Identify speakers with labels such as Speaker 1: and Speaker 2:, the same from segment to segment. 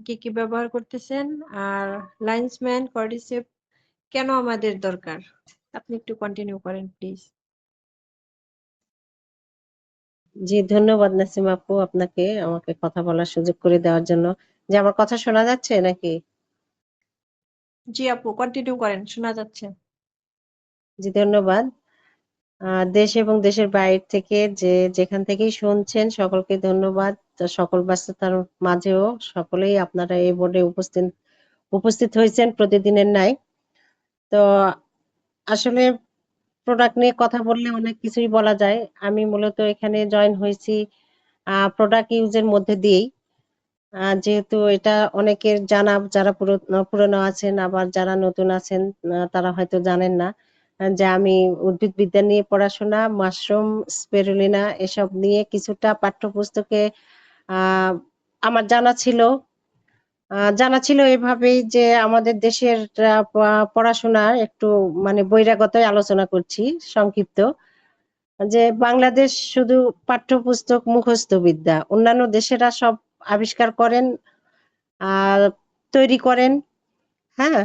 Speaker 1: কি কি ব্যবহার করতেছেন? আর লাইন্সম্যান, কর্ডিসেপ কেন আমাদের দরকার? আপনি একটু কন্টিনিউ করেন প্লিজ।
Speaker 2: জি, ধন্যবাদ নাসিম আপু আপনাকে আমাকে কথা বলার সুযোগ করে দেওয়ার জন্য। যে আমার কথা শোনা যাচ্ছে নাকি?
Speaker 1: জি আপু, কন্টিনিউ করেন, শোনা যাচ্ছে।
Speaker 2: জি, ধন্যবাদ। দেশ এবং দেশের বাইরে থেকে যেখান থেকেই শুনছেন সকলকে ধন্যবাদ। তো সকল ব্যস্ততার মাঝেও সকলেই আপনারা এই বোর্ডে উপস্থিত হয়েছেন প্রতিদিনের ন্যায়। তো আসলে প্রোডাক্ট নিয়ে কথা বললে অনেক কিছুই বলা যায়। আমি মূলত এখানে জয়েন হয়েছি প্রোডাক্ট ইউজের মধ্যে দিয়েই। যেহেতু এটা অনেকের জানা, যারা পুরনো আছেন, আবার যারা নতুন আছেন তারা হয়তো জানেন না যে আমি উদ্ভিদবিদ্যা নিয়ে পড়াশোনা, মাশরুম, স্পিরুলিনা এসব নিয়ে কিছুটা পাঠ্যপুস্তকে আহ আমার জানা ছিল এভাবেই যে আমাদের দেশের পড়াশোনা একটু মানে বহিরাগতই আলোচনা করছি সংক্ষিপ্ত। যে বাংলাদেশ শুধু পাঠ্যপুস্তক মুখস্থ বিদ্যা, অন্যান্য দেশেরা সব আবিষ্কার করেন, আহ তৈরি করেন, হ্যাঁ,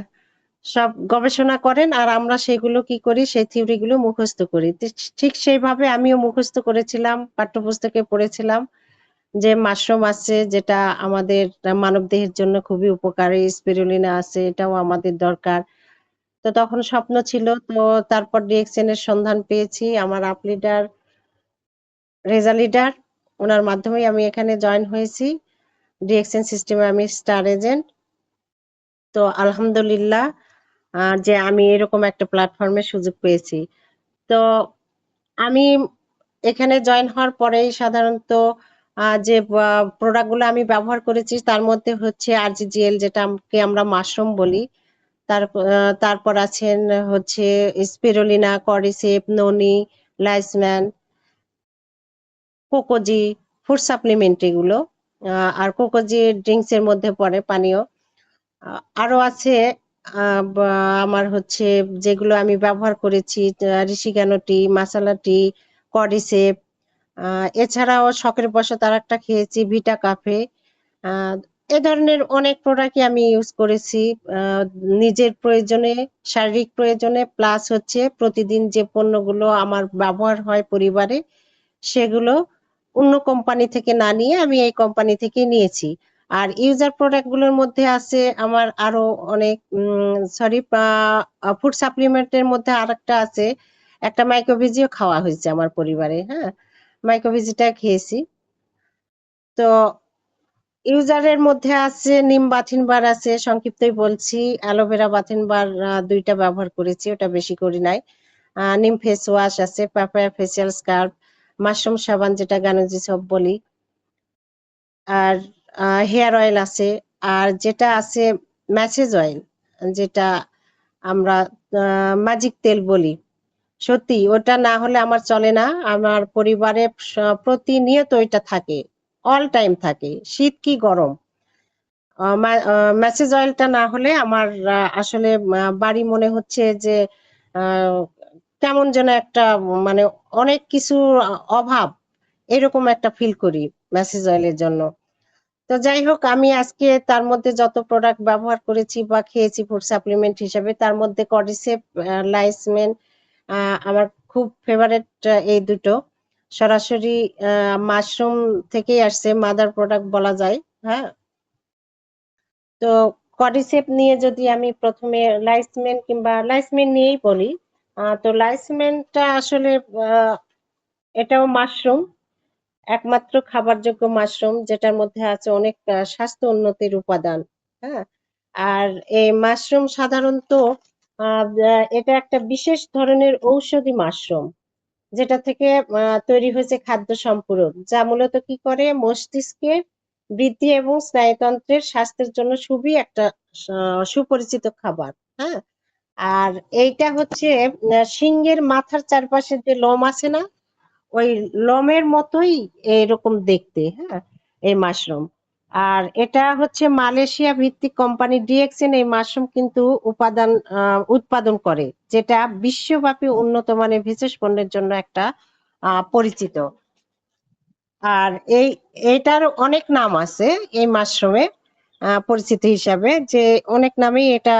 Speaker 2: সব গবেষণা করেন, আর আমরা সেগুলো কি করি, সেই থিওরি গুলো মুখস্থ করি। ঠিক সেইভাবে আমিও মুখস্থ করেছিলাম, পাঠ্যপুস্তকে পড়েছিলাম যে মাশরুম আছে যেটা আমাদের মানবদেহের জন্য খুবই উপকারী, স্পিরুলিনা আছে এটাও আমাদের দরকার। তো তখন স্বপ্ন ছিল। তো তারপর ডিএক্সএন এর সন্ধান পেয়েছি, আমার আপ লিডার, রেজা লিডার, ওনার মাধ্যমেই আমি এখানে জয়েন হয়েছি। ডিএক্সএন সিস্টেমে আমি স্টার এজেন্ট। তো আলহামদুলিল্লাহ যে আমি এরকম একটা প্ল্যাটফর্মের সুযোগ পেয়েছি। তো আমি এখানে জয়েন হওয়ার পরেই সাধারণত যে প্রোডাক্টগুলো আমি ব্যবহার করেছি তার মধ্যে হচ্ছে আরজিজিএল, যেটাকে আমরা মাশরুম বলি। তারপর আছেন হচ্ছে স্পিরুলিনা, কর্ডিসেপ, ননি, লাইসম্যান, কোকোজি, ফুড সাপ্লিমেন্ট এগুলো। আর কোকোজি ড্রিঙ্কস এর মধ্যে পড়ে, পানীয়। আরো আছে আমার হচ্ছে যেগুলো আমি ব্যবহার করেছি, ঋষিগানো টি, মাসালা টি, কর্ডিসেপ। এছাড়াও শখের বশে তার একটা খেয়েছি ভিটা কাফে। আহ, এ ধরনের অনেক প্রোডাক্টই আমি ইউজ করেছি আহ, নিজের প্রয়োজনে, শারীরিক প্রয়োজনে, প্লাস হচ্ছে প্রতিদিন যে পণ্যগুলো আমার ব্যবহার হয় পরিবারে সেগুলো অন্য কোম্পানি থেকে না নিয়ে আমি এই কোম্পানি থেকে নিয়েছি। আর ইউজার প্রোডাক্ট গুলোর মধ্যে আছে আমার আরো অনেক, সরি, ফুড সাপ্লিমেন্টের মধ্যে আরেকটা আছে, একটা মাইক্রোভিজিও খাওয়া হয়েছে আমার পরিবারে, হ্যাঁ, মাইক্রোভিজিটা খেয়েছি। তো ইউজারের মধ্যে আছে নিম বাথিন বার আছে, সংক্ষিপ্তই বলছি, অ্যালোভেরা বাথিন বার দুইটা ব্যবহার করেছি, ওটা বেশি করি নাই। নিম ফেস ওয়াশ আছে, পাপায়া ফেসিয়াল স্কার্ফ, মাশরুম সাবান যেটা গানুজি সব বলি, আর হেয়ার অয়েল আছে। আর যেটা আছে ম্যাসেজ অয়েল, যেটা আমরা ম্যাজিক তেল বলি, সত্যি ওটা না হলে আমার চলে না। আমার পরিবারে প্রতিনিয়ত ওইটা থাকে, অল টাইম থাকে, শীত কি গরম। ম্যাসেজ অয়েলটা না হলে আমার আসলে বাড়ি মনে হচ্ছে যে আহ, কেমন যেন একটা মানে অনেক কিছু অভাব, এরকম একটা ফিল করি ম্যাসেজ অয়েলের জন্য। তো যাই হোক, আমি আজকে তার মধ্যে যত প্রোডাক্ট ব্যবহার করেছি বা খেয়েছি ফুড সাপ্লিমেন্ট হিসেবে, তার মধ্যে কর্ডিসেপ, লাইসমেন আমার খুব ফেভারেট। এই দুটো সরাসরি মাশরুম থেকেই আসছে, মাদার প্রোডাক্ট বলা যায়। হ্যাঁ, তো কর্ডিসেপ নিয়ে যদি আমি প্রথমে লাইসমেন কিংবা লাইসমেন নিয়েই বলি, তো লাইসমেনটা আসলে আহ, এটাও মাশরুম, একমাত্র খাবারযোগ্য মাশরুম যেটার মধ্যে আছে অনেক স্বাস্থ্য উন্নতির উপাদান। হ্যাঁ, আর এই মাশরুম সাধারণত এটা একটা বিশেষ ধরনের ঔষধি মাশরুম, যেটা থেকে তৈরি হয়েছে খাদ্য সম্পূরক, যা মূলত কি করে মস্তিষ্কের বৃদ্ধি এবং স্নায়ুতন্ত্রের স্বাস্থ্যের জন্য খুবই একটা সুপরিচিত খাবার। হ্যাঁ, আর এইটা হচ্ছে সিংহের মাথার চারপাশে যে লোম আছে না, ওই লোমের মতোই এরকম দেখতে। হ্যাঁ, এই মাশরুম। আর এটা হচ্ছে মালয়েশিয়া ভিত্তিক কোম্পানি ডিএক্সএন এই মাশরুম কিন্তু উৎপাদন করে, যেটা বিশ্বব্যাপী উন্নত মানের বিশেষ পণ্যের জন্য একটা পরিচিত। আর এটার অনেক নাম আছে এই মাশরুমে। পরিচিত হিসাবে, যে অনেক নামেই এটা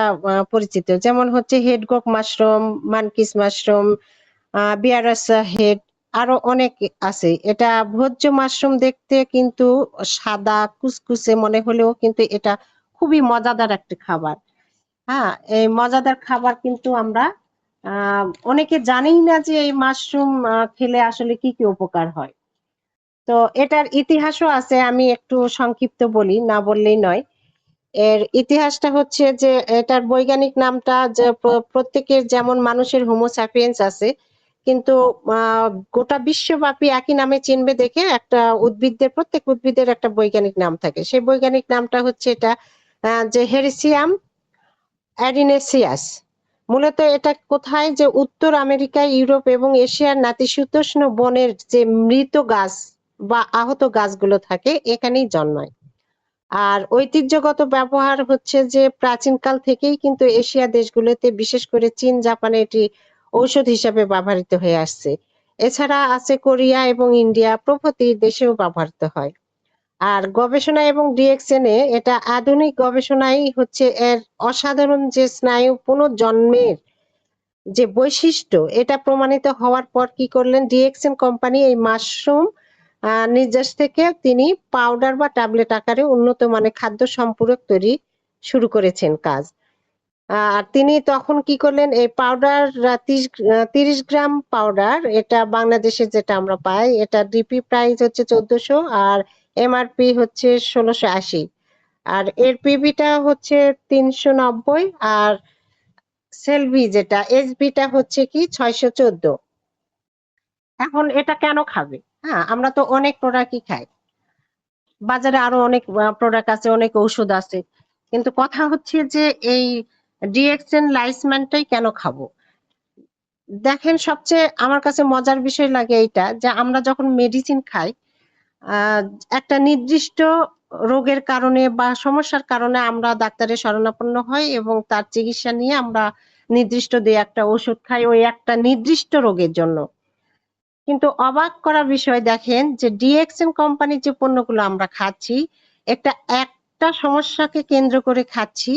Speaker 2: পরিচিত, যেমন হচ্ছে হেডকক মাশরুম, মানকিস মাশরুম, বিয়ারাসা হেড, আরো অনেক আছে। এটা ভোজ্য মাশরুম, দেখতে কিন্তু সাদা কুচকুচে মনে হলেও কিন্তু এটা খুবই মজাদার একটি খাবার। হ্যাঁ, এই মজাদার খাবার কিন্তু আমরা অনেকে জানেই না যে এই মাশরুম খেলে আসলে কি কি উপকার হয়। তো এটার ইতিহাসও আছে, আমি একটু সংক্ষিপ্ত বলি, না বললেই নয়। এর ইতিহাসটা হচ্ছে যে এটার বৈজ্ঞানিক নামটা, যে প্রত্যেকের যেমন মানুষের হোমো স্যাপিয়েন্স আছে, কিন্তু গোটা বিশ্বব্যাপী একই নামে চিনবে দেখে একটা উদ্ভিদের, প্রত্যেক উদ্ভিদের একটা বৈজ্ঞানিক নাম থাকে। সেই বৈজ্ঞানিক নামটা হচ্ছে এটা, যে হেরিসিয়াম অ্যাডিনেসিয়াস। মূলত এটা কোথায়, যে উত্তর আমেরিকা, ইউরোপ এবং এশিয়ার নাতিশীতোষ্ণ বনের যে মৃত গাছ বা আহত গাছগুলো থাকে এখানেই জন্মায়। আর ঐতিহ্যগত ব্যবহার হচ্ছে যে প্রাচীনকাল থেকেই কিন্তু এশিয়া দেশগুলোতে, বিশেষ করে চীন জাপানে এটি ঔষধ হিসাবে ব্যবহৃত হয়ে আসছে। এছাড়া আছে কোরিয়া এবং ইন্ডিয়া প্রভৃতি দেশেও ব্যবহৃত হয়। আর গবেষণা এবং ডিএক্সএন এ, এটা আধুনিক গবেষণাই হচ্ছে এর অসাধারণ যে স্নায়ু পুনর্জন্মের যে বৈশিষ্ট্য, এটা প্রমাণিত হওয়ার পর কি করলেন ডিএক্সএন কোম্পানি, এই মাশরুম নির্যাস থেকে তিনি পাউডার বা ট্যাবলেট আকারে উন্নত মানের খাদ্য সম্পূরক তৈরি শুরু করেছেন কাজ। আর তিনি তখন কি করলেন, এই পাউডার 30 গ্রাম পাউডার, এটা বাংলাদেশে যেটা আমরা পাই, এটা ডিপি প্রাইস হচ্ছে 1400, আর এমআরপি হচ্ছে 1680, আর এর পিবিটা হচ্ছে 390, আর সেলভি যেটা এসবিটা হচ্ছে কি 614। এখন এটা কেন খাবে? হ্যাঁ, আমরা তো অনেক প্রোডাক্টই খাই, বাজারে আরো অনেক প্রোডাক্ট আছে, অনেক ঔষধ আছে, কিন্তু কথা হচ্ছে যে এই ডিএক্সএন লাইসম্যানটাই কেন খাবো? দেখেন, সবচেয়ে আমার কাছে মজার বিষয় লাগে এইটা, যে আমরা যখন মেডিসিন খাই, আহ, একটা নির্দিষ্ট রোগের কারণে বা সমস্যার কারণে আমরা ডাক্তারের শরণাপন্ন হই এবং তার চিকিৎসা নিয়ে আমরা নির্দিষ্ট দিয়ে একটা ওষুধ খাই ওই একটা নির্দিষ্ট রোগের জন্য। কিন্তু অবাক করা বিষয়, দেখেন যে ডিএক্সএন কোম্পানির যে পণ্যগুলো আমরা খাচ্ছি, একটা সমস্যাকে কেন্দ্র করে খাচ্ছি,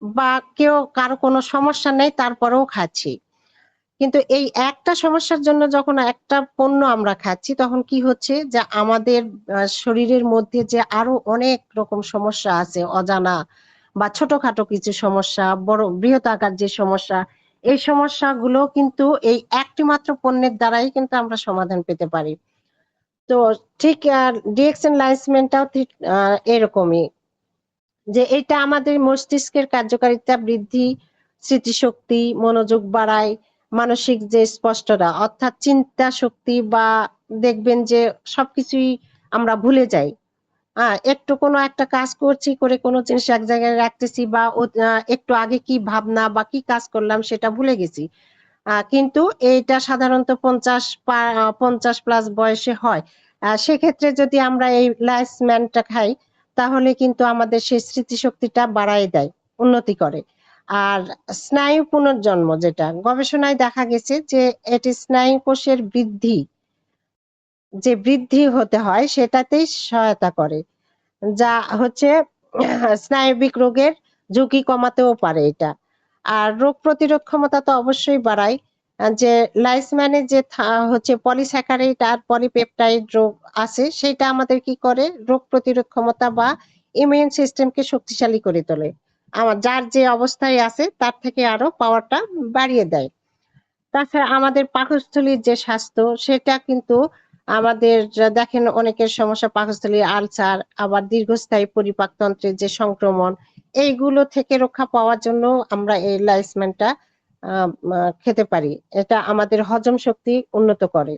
Speaker 2: বা কারো কোনো সমস্যা নেই তারপরেও খাচ্ছি, কিন্তু এই একটা সমস্যার জন্য যখন একটা পণ্য আমরা খাচ্ছি, তখন কি হচ্ছে যে আমাদের শরীরের মধ্যে যে আরো অনেক রকম সমস্যা আছে অজানা, বা ছোটখাটো কিছু সমস্যা, বড় বৃহৎ আকার যে সমস্যা, এই সমস্যাগুলো কিন্তু এই একটি মাত্র পণ্যের দ্বারাই কিন্তু আমরা সমাধান পেতে পারি। তো ঠিক ডিএক্সএন লাইসমেন্টটাও ঠিক এরকমই, যে এটা আমাদের মস্তিষ্কের কার্যকারিতা বৃদ্ধি, স্মৃতিশক্তি, মনোযোগ বাড়ায়, মানসিক যে স্পষ্টতা অর্থাৎ চিন্তা শক্তি, বা দেখবেন যে সবকিছুই আমরা ভুলে যাই। একটু কোনো একটা কাজ করছি, করে কোনো জিনিস এক জায়গায় রাখতেছি, বা একটু আগে কি ভাবনা বা কি কাজ করলাম সেটা ভুলে গেছি। কিন্তু এইটা সাধারণত 50 প্লাস বয়সে হয়। সেক্ষেত্রে যদি আমরা এই লাইসম্যানটা খাই, তাহলে কিন্তু আমাদের সেই স্মৃতিশক্তিটা বাড়ায় দেয়, উন্নতি করে। আর স্নায়ু পুনর্জন্ম, যেটা গবেষণায় দেখা গেছে যে এটি স্নায়ু কোষের বৃদ্ধি হতে হয় সেটাতেই সহায়তা করে, যা হচ্ছে স্নায়বিক রোগের ঝুঁকি কমাতেও পারে এটা। আর রোগ প্রতিরোধ ক্ষমতা তো অবশ্যই বাড়ায়। যে লাইসম্যানের যে হচ্ছে পলিস্যাকারাইড আর পলিপেপটাইড রোগ আছে, সেটা আমাদের কি করে, রোগ প্রতিরোধ ক্ষমতা বা ইমিউন সিস্টেমকে শক্তিশালী করে তোলে, যার যে অবস্থায় আছে তার থেকে আরো পাওয়ারটা বাড়িয়ে দেয়। তাছাড়া আমাদের পাকস্থলীর যে স্বাস্থ্য, সেটা কিন্তু আমাদের দেখেন অনেকের সমস্যা পাকস্থলীর আলসার, আবার দীর্ঘস্থায়ী পরিপাকতন্ত্রের যে সংক্রমণ, এইগুলো থেকে রক্ষা পাওয়ার জন্য আমরা এই লাইসম্যানটা খেতে পারি। এটা আমাদের হজম শক্তি উন্নত করে।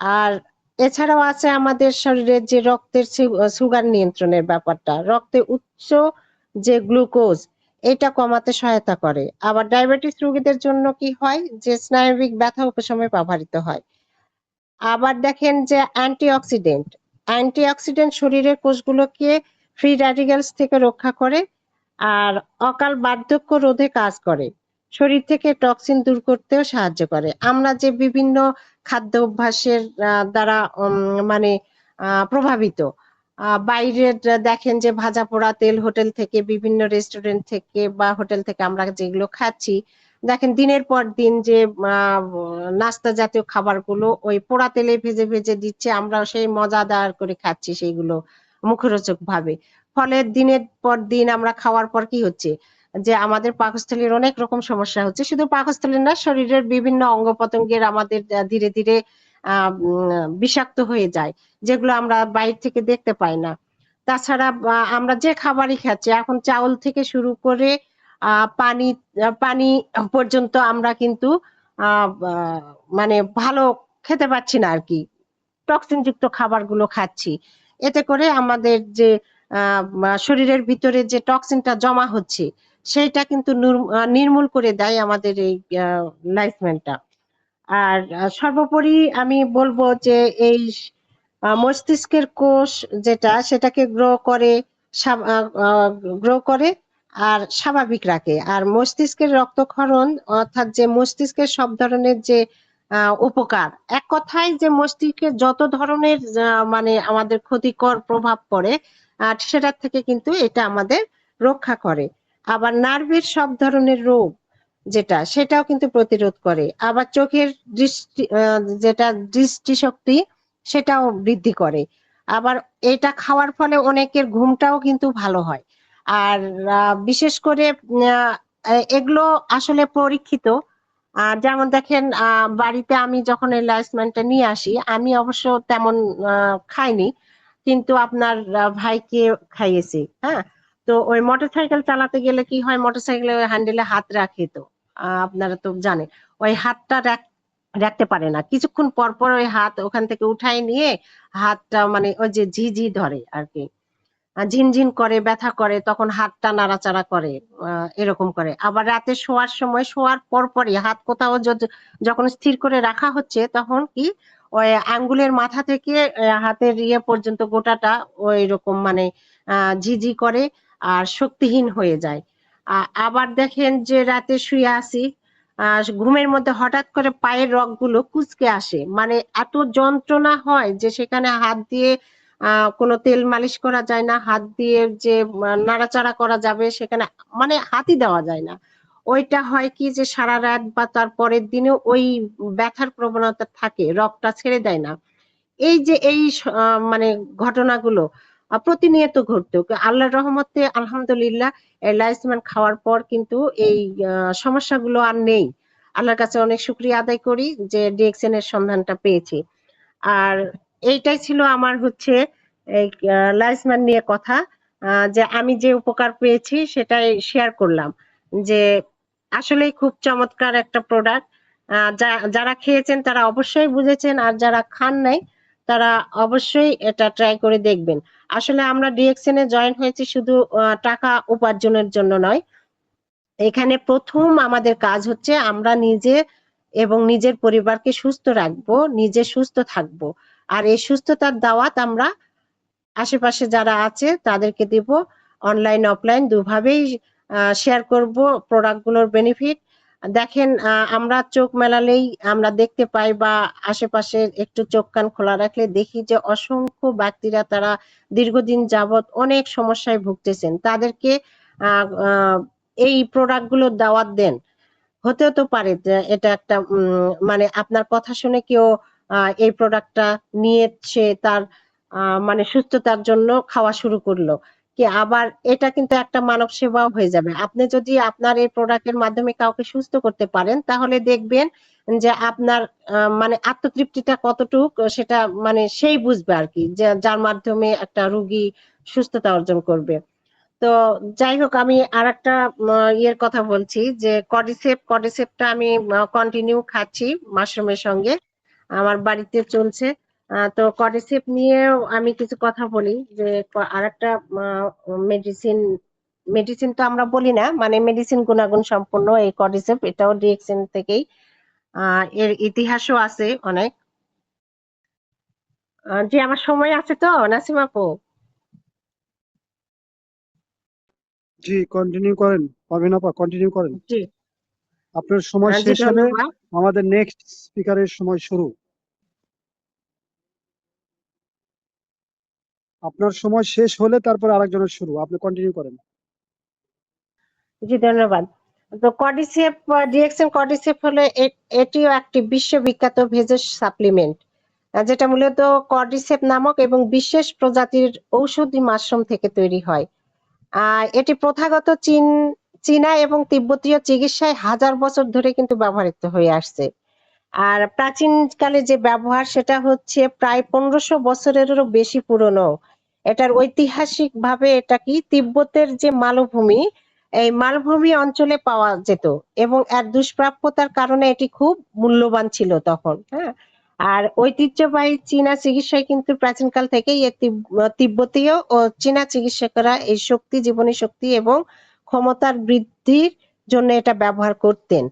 Speaker 2: আর এছাড়াও আছে আমাদের শরীরের যে রক্তের সুগার নিয়ন্ত্রণের ব্যাপারটা, রক্তে উচ্চ যে গ্লুকোজ, এটা কমাতে সহায়তা করে। আবার ডায়াবেটিস রোগীদের জন্য কি হয়, যে স্নায়বিক ব্যথা উপশমে ব্যবহৃত হয়। আবার দেখেন যে অ্যান্টিঅক্সিডেন্ট শরীরের কোষগুলোকে ফ্রি র্যাডিক্যালস থেকে রক্ষা করে, আর অকাল বার্ধক্য রোধে কাজ করে, শরীর থেকে টক্সিন দূর করতেও সাহায্য করে। আমরা যে বিভিন্ন খাদ্য অভ্যাসের দ্বারা মানে প্রভাবিত, বাইরের দেখেন যে ভাজা পোড়া তেল হোটেল থেকে, বিভিন্ন রেস্টুরেন্ট থেকে বা হোটেল থেকে আমরা যেগুলো খাচ্ছি, দেখেন দিনের পর দিন যে নাস্তা জাতীয় খাবারগুলো ওই পোড়া তেলে ভেজে ভেজে দিচ্ছে, আমরা সেই মজাদার করে খাচ্ছি সেইগুলো মুখরোচক ভাবে। ফলে দিনের পর দিন আমরা খাওয়ার পর কি হচ্ছে যে আমাদের পাকস্থলীর অনেক রকম সমস্যা হচ্ছে, শুধু পাকস্থলীর না, শরীরের বিভিন্ন অঙ্গ প্রত্যঙ্গের আমাদের ধীরে ধীরে বিষাক্ত হয়ে যায়, যেগুলো আমরা বাইরে থেকে দেখতে পাই না। তাছাড়া আমরা যে খাবারই খাচ্ছি এখন, চাউল থেকে শুরু করে পানি পানি পর্যন্ত আমরা কিন্তু মানে ভালো খেতে পাচ্ছি না আর কি, টক্সিন যুক্ত খাবারগুলো খাচ্ছি। এতে করে আমাদের যে শরীরের ভিতরে যে টক্সিনটা জমা হচ্ছে সেইটা কিন্তু নির্মূল করে দেয় আমাদের এই লাইফম্যানটা। আর সর্বোপরি আমি বলবো যে এই মস্তিষ্কের কোষ যেটা, সেটাকে গ্রো করে আর স্বাভাবিক রাখে। আর মস্তিষ্কের রক্তক্ষরণ, অর্থাৎ যে মস্তিষ্কের সব ধরনের যে উপকার, এক কথায় যে মস্তিষ্কে যত ধরনের মানে আমাদের ক্ষতিকর প্রভাব পড়ে সেটার থেকে কিন্তু এটা আমাদের রক্ষা করে। আবার নার্ভের সব ধরনের রোগ যেটা, সেটাও কিন্তু প্রতিরোধ করে। আবার চোখের দৃষ্টি যেটা দৃষ্টিশক্তি, সেটাও বৃদ্ধি করে। আবার এটা খাওয়ার ফলে অনেকের ঘুমটাও কিন্তু ভালো হয়। আর বিশেষ করে এগুলো আসলে পরীক্ষিত। যেমন দেখেন বাড়িতে আমি যখন এই লাইসম্যানটা নিয়ে আসি, আমি অবশ্য তেমন খাইনি, কিন্তু আপনার ভাইকে খাইয়েছি। হ্যাঁ, তো ওই মোটরসাইকেল চালাতে গেলে কি হয়, মোটরসাইকেলের হ্যান্ডেলে হাত রাখে, তো আপনারা তো জানেন, ওই হাতটা রাখতে পারে না, কিছুক্ষণ পর পর ওই হাত ওখান থেকে উঠাই নিয়ে হাতটা মানে ওই যে ঝিঝি ধরে আর কি, ঝিনঝিন করে, ব্যথা করে, তখন হাতটা নাড়াচাড়া করে, এরকম করে। আবার রাতে শোয়ার সময়, শোয়ার পর পরই হাত কোথাও যখন স্থির করে রাখা হচ্ছে, তখন কি ওই আঙ্গুলের মাথা থেকে হাতের ইয়ে পর্যন্ত গোটাটা ওই রকম মানে ঝিঝি করে আর শক্তিহীন হয়ে যায়। আবার দেখেন যে রাতে শুয়ে আসি, ঘুমের মধ্যে হঠাৎ করে পায়ের রগগুলো কুঁচকে আসে, মানে এত যন্ত্রণা হয় যে সেখানে হাত দিয়ে কোনো তেল মালিশ করা যায় না, হাত দিয়ে যে নাড়াচাড়া করা যাবে সেখানে মানে হাতই দেওয়া যায় না। ওইটা হয় কি যে সারা রাত বা তার পরের দিনেও ওই ব্যথার প্রবণতা থাকে, রগটা ছেড়ে দেয় না। এই যে এই মানে ঘটনাগুলো প্রতিনিয়ত ঘটতো, আল্লাহর রহমতে আলহামদুলিল্লাহ লাইসম্যান খাওয়ার পর কিন্তু এই সমস্যাগুলো আর নেই। আল্লাহর কাছে অনেক শুকরিয়া আদায় করি যে ডিএক্সএন এর সন্ধানটা পেয়েছি। আর এইটাই ছিল আমার হচ্ছে এই লাইসম্যান নিয়ে কথা, যে আমি যে উপকার পেয়েছি সেটাই শেয়ার করলাম, যে আসলেই খুব চমৎকার একটা প্রোডাক্ট। যারা খেয়েছেন তারা অবশ্যই বুঝেছেন, আর যারা খান নাই তারা অবশ্যই এটা ট্রাই করে দেখবেন। আসলে আমরা ডিএক্সএন এ জয়েন হয়েছি শুধু টাকা উপার্জনের জন্য নয়, এখানে প্রথম আমাদের কাজ হচ্ছে আমরা নিজে এবং নিজের পরিবারকে সুস্থ রাখবো, নিজে সুস্থ থাকবো। আর এই সুস্থতার দাওয়াত আমরা আশেপাশে যারা আছে তাদেরকে দিব, অনলাইন অফলাইন দুভাবেই শেয়ার করব প্রোডাক্টগুলোর বেনিফিট। দেখেন আমরা চোখ মেলালেই আমরা দেখতে পাই, বা আশেপাশে একটু চোখ কান খোলা রাখলে দেখি যে অসংখ্য ব্যক্তিরা তারা দীর্ঘদিন যাবৎ অনেক সমস্যায় ভুগতেছেন, তাদেরকে এই প্রোডাক্টগুলোর দাওয়াত দেন। হতেও তো পারে যে এটা একটা মানে আপনার কথা শুনে কেউ এই প্রোডাক্টটা নিয়ে সে তার মানে সুস্থতার জন্য খাওয়া শুরু করলো, কি আবার এটা কিন্তু একটা মানব সেবাও হয়ে যাবে। আপনি যদি আপনার এই প্রোডাক্টের মাধ্যমে কাউকে সুস্থ করতে পারেন, তাহলে দেখবেন যে আপনার মানে আত্মতৃপ্তিটা কতটুক, সেটা মানে সেই বুঝবে আর কি, যে যার মাধ্যমে একটা রোগী সুস্থতা অর্জন করবে। তো যাই হোক, আমি আর একটা ইয়ের কথা বলছি, যে কডিসেপটা আমি কন্টিনিউ খাচ্ছি মাশরুমের সঙ্গে, আমার বাড়িতে চলছে। তো কডিসেপ নিয়েও আমি কিছু কথা বলি, যে আর একটা মেডিসিন, মেডিসিন তো আমরা বলি না, মানে মেডিসিন গুণাগুণ সম্পন্ন এই কডিসেপ, এটাও ডিএক্সএন থেকেই। এর ইতিহাসও আছে অনেক। যে আমার সময় আছে তো নাসিমা আপু?
Speaker 3: জি, কন্টিনিউ করেন। পারবেন আপা, কন্টিনিউ করেন।
Speaker 2: জি।
Speaker 3: আপনার সময়
Speaker 2: জি,
Speaker 3: শেষ হলে
Speaker 2: ধন্যবাদ।
Speaker 3: আমাদের নেক্সট স্পিকারের সময় শুরু। আপনার সময় শেষ হলে তারপর আরেকজনের শুরু, আপনি কন্টিনিউ করেন।
Speaker 2: জি ধন্যবাদ। তো কর্ডিসেপ ডিএক্সএন কর্ডিসেপ হলো এটিও একটি বিশ্ববিখ্যাত ভেষজ সাপ্লিমেন্ট, যেটা মূলত কর্ডিসেপ নামক এবং বিশেষ প্রজাতির ঔষধি মাশরুম থেকে তৈরি হয়। এটি প্রথাগত চীনা এবং তিব্বতীয় চিকিৎসায় হাজার বছর ধরে কিন্তু ব্যবহৃত হয়ে আসছে। আর প্রাচীনকালে যে ব্যবহার সেটা হচ্ছে প্রায় 1500 বছরেরও বেশি পুরনো। এটার ঐতিহাসিক ভাবে এটা কি তিব্বতের যে মালভূমি, এই মালভূমি অঞ্চলে পাওয়া যেত এবং এর দুষ্প্রাপ্যতার কারণে এটি খুব মূল্যবান ছিল তখন। হ্যাঁ, আর ঐতিহ্যবাহী চীনা চিকিৎসায় কিন্তু প্রাচীনকাল থেকেই তিব্বতীয় ও চীনা চিকিৎসকেরা এই শক্তি, জীবনী শক্তি এবং ক্ষমতার বৃদ্ধির জন্য এটা ব্যবহার করতেন।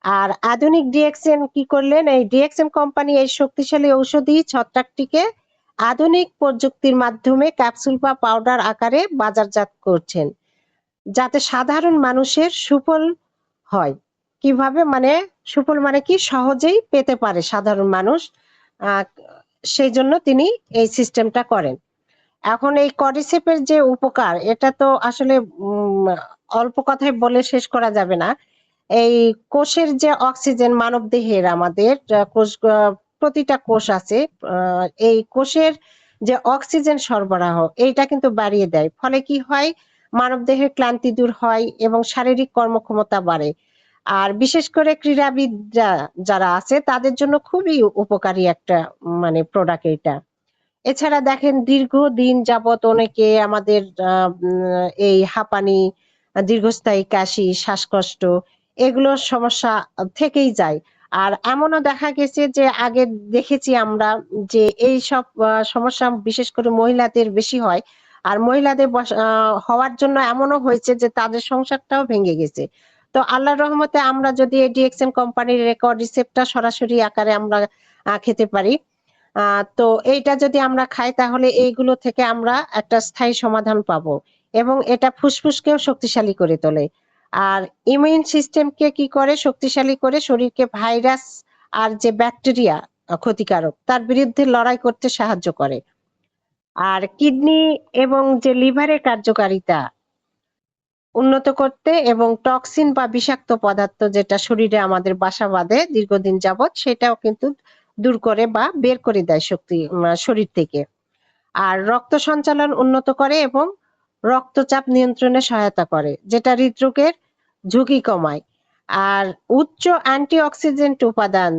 Speaker 2: আর আধুনিক ডিএক্সএন কি করলেন, এই ডিএক্সএন কোম্পানি এই শক্তিশালী ঔষধি ছত্রাকটিকে আধুনিক প্রযুক্তির মাধ্যমে ক্যাপসুল বা পাউডার আকারে বাজারজাত করছেন, যাতে সাধারণ মানুষের সুফল হয়। কিভাবে, মানে সুফল মানে কি সহজেই পেতে পারে সাধারণ মানুষ, আহ সেই জন্য তিনি এই সিস্টেমটা করেন। এখন এই কর্ডিসেপের যে উপকার, এটা তো আসলে অল্প কথায় বলে শেষ করা যাবে না। এই কোষের যে অক্সিজেন, মানব দেহের আমাদের কোষ, প্রতিটা কোষ আছে, এই কোষের যে অক্সিজেন সরবরাহ এইটা কিন্তু বাড়িয়ে দেয়। ফলে কি হয়, মানব দেহের ক্লান্তি দূর হয় এবং শারীরিক কর্মক্ষমতা বাড়ে। আর বিশেষ করে ক্রীড়াবিদরা যারা আছে তাদের জন্য খুবই উপকারী একটা মানে প্রোডাক্ট এটা। এছাড়া দেখেন দীর্ঘদিন যাবত অনেকে আমাদের এই হাঁপানি, দীর্ঘস্থায়ী কাশি, শ্বাসকষ্ট এগুলোর সমস্যা থেকেই যায়। আর এমনও দেখা গেছে যে আগে দেখেছি আমরা যে এই সব সমস্যা বিশেষ করে মহিলাদের বেশি হয়। আর মহিলাদের হওয়ার জন্য এমনও হয়েছে যে তাদের সংসারটাও ভেঙে গেছে। তো আল্লাহর রহমতে আমরা যদি এই ডিএক্সএন কোম্পানির রেকর্ড রিসেপ্টটা সরাসরি আকারে আমরা খেতে পারি, তো এইটা যদি আমরা খাই তাহলে এইগুলো থেকে আমরা একটা স্থায়ী সমাধান পাবো এবং এটা ফুসফুসকেও শক্তিশালী করে তোলে। আর ইমিউন সিস্টেমকে কি করে, শক্তিশালী করে শরীরকে ভাইরাস আর যে ব্যাকটেরিয়া ক্ষতিকারক তার বিরুদ্ধে লড়াই করতে সাহায্য করে। আর কিডনি এবং যে লিভারের কার্যকারিতা উন্নত করতে এবং টক্সিন বা বিষাক্ত পদার্থ যেটা শরীরে আমাদের বাসা বাঁধে দীর্ঘদিন যাবত, সেটাও কিন্তু দূর করে বা বের করে দেয় শরীর থেকে। আর রক্ত সঞ্চালন উন্নত করে এবং রক্তচাপ নিয়ন্ত্রণে সহায়তা করে, যেটা হৃদরোগের ঝুঁকি কমায়। আর উচ্চ অ্যান্টিঅক্সিডেন্ট উপাদান,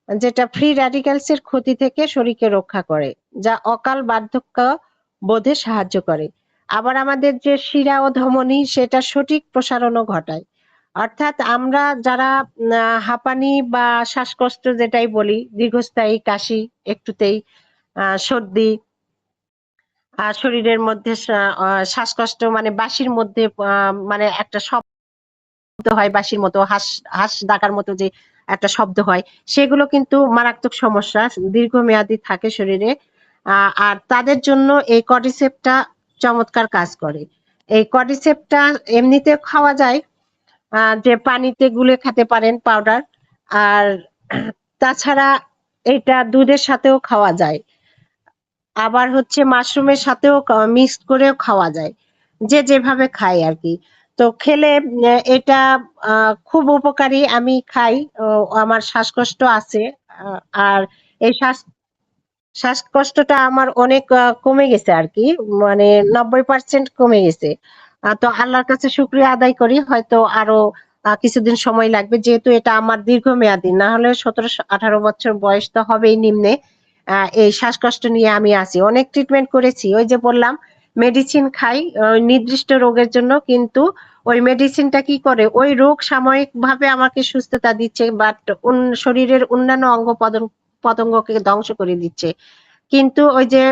Speaker 2: যেটা ফ্রি র্যাডিক্যালস এর ক্ষতি থেকে শরীরকে রক্ষা করে, যা অকাল বার্ধক্য বোধে সাহায্য করে। আবার আমাদের যে শিরা ও ধমনী সেটা সঠিক প্রসারণও ঘটায়। অর্থাৎ আমরা যারা হাঁপানি বা শ্বাসকষ্ট যেটাই বলি, দীর্ঘস্থায়ী কাশি, একটুতেই সর্দি, শরীরের মধ্যে শ্বাসকষ্ট, মানে বাঁশির মধ্যে মানে একটা শব্দ হয় বাঁশির মতো, হাঁস হাঁস ডাকার মতো যে একটা শব্দ হয়, সেগুলো কিন্তু মারাত্মক সমস্যা, দীর্ঘমেয়াদী থাকে শরীরে। আর তাদের জন্য এই কর্ডিসেপটা চমৎকার কাজ করে। এই কর্ডিসেপটা এমনিতে খাওয়া যায়, যে পানিতে গুলে খেতে পারেন পাউডার। আর তাছাড়া এটা দুধের সাথেও খাওয়া যায়, আবার হচ্ছে মাশরুমের সাথেও মিক্সড করেও খাওয়া যায়, যে যেভাবে খায় আর কি। তো খেলে এটা খুব উপকারী, আমি খাই। আমার শ্বাসকষ্ট আছে, আর এই শ্বাসকষ্টটা আমার অনেক কমে গেছে আর কি, মানে 90% কমে গেছে। তো আল্লাহর কাছে শুকরিয়া আদায় করি, হয়তো আরো কিছুদিন সময় লাগবে, যেহেতু এটা আমার দীর্ঘমেয়াদী, না হলে 17-18 বছর বয়স তো হবেই নিম্নে। এই শ্বাসকষ্ট নিয়ে আমি আছি, অনেক ট্রিটমেন্ট করেছি, ওই যে বললাম মেডিসিন খাই নির্দিষ্ট রোগের জন্য, কিন্তু ওই মেডিসিনটা কি করে, ওই রোগ সাময়িক ভাবে আমাকে সুস্থতা দিচ্ছে, বাট শরীরের অন্যান্য অঙ্গ পতঙ্গকে ধ্বংস করে দিচ্ছে। কিন্তু ওই যে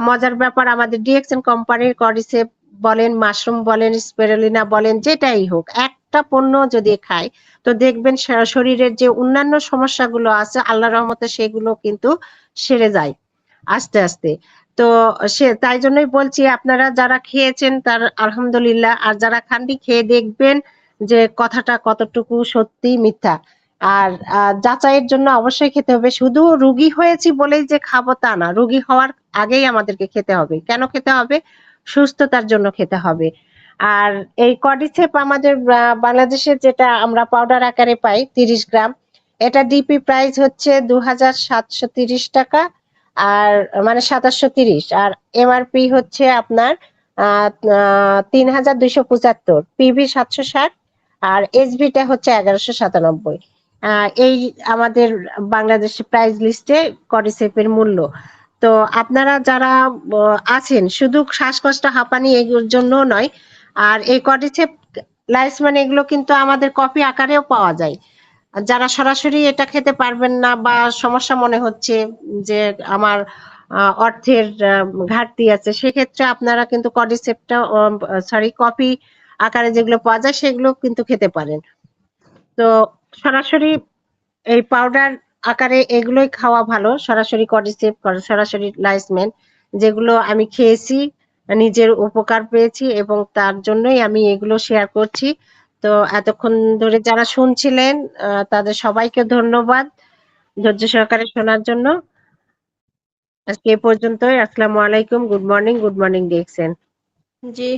Speaker 2: মজার ব্যাপার, আমাদের ডিএক্সএন কোম্পানির কর্ডিসেপ বলেন, মাশরুম বলেন, স্পিরুলিনা বলেন, যেটাই হোক, একটা পণ্য যদি খায় তো দেখবেন শরীরের যে অন্যান্য সমস্যাগুলো আছে আল্লাহর রহমতে সেগুলো কিন্তু সেরে যায় আস্তে আস্তে। তো তাই জন্যই বলছি, আপনারা যারা খেয়েছেন তার আলহামদুলিল্লাহ, আর যারা খাননি খেয়ে দেখবেন যে কথাটা কতটুকু সত্যি মিথ্যা। আর যাচাইয়ের জন্য অবশ্যই খেতে হবে। শুধু রোগী হয়েছি বলেই যে খাবো তা না, রোগী হওয়ার আগেই আমাদেরকে খেতে হবে। কেন খেতে হবে? সুস্থতার জন্য খেতে হবে। আর এই কর্ডিসেপ আমাদের বাংলাদেশে যেটা আমরা পাউডার আকারে পাই 30 গ্রাম, এটা ডিপি প্রাইস হচ্ছে 2730 টাকা, আর মানে 2730, আর এমআরপি হচ্ছে আপনার 3275, পিভি 760, আর এসবিটা হচ্ছে 1197। এই আমাদের বাংলাদেশে প্রাইস লিস্টে কর্ডিসেপের মূল্য। তো আপনারা যারা আছেন, শুধু শ্বাসকষ্ট হাঁপানি এগুলোর জন্য নয়, আর এই কর্ডিসেপ লাইসম্যান এগুলো কিন্তু আমাদের কফি আকারেও পাওয়া যায়। আর যারা সরাসরি এটা খেতে পারবেন না বা সমস্যা মনে হচ্ছে যে আমার অর্থের ঘাটতি আছে, সেক্ষেত্রে আপনারা কিন্তু কর্ডিসেপটা কফি আকারে যেগুলো পাওয়া যায় সেগুলো কিন্তু খেতে পারেন। তো সরাসরি এই পাউডার আকারে এগুলোই খাওয়া ভালো, সরাসরি কর্ডিসেপ, সরাসরি লাইসম্যান, যেগুলো আমি খেয়েছি, নিজের উপকার পেয়েছি এবং তার জন্যই আমি এগুলো শেয়ার করছি। তো এতক্ষণ ধরে যারা শুনছিলেন তাদের সবাইকে ধন্যবাদ ধৈর্য সহকারে শোনার জন্য। আজকে এ পর্যন্তই। আসসালামু আলাইকুম, গুড মর্নিং, গুড মর্নিং দেখছেন।
Speaker 1: জি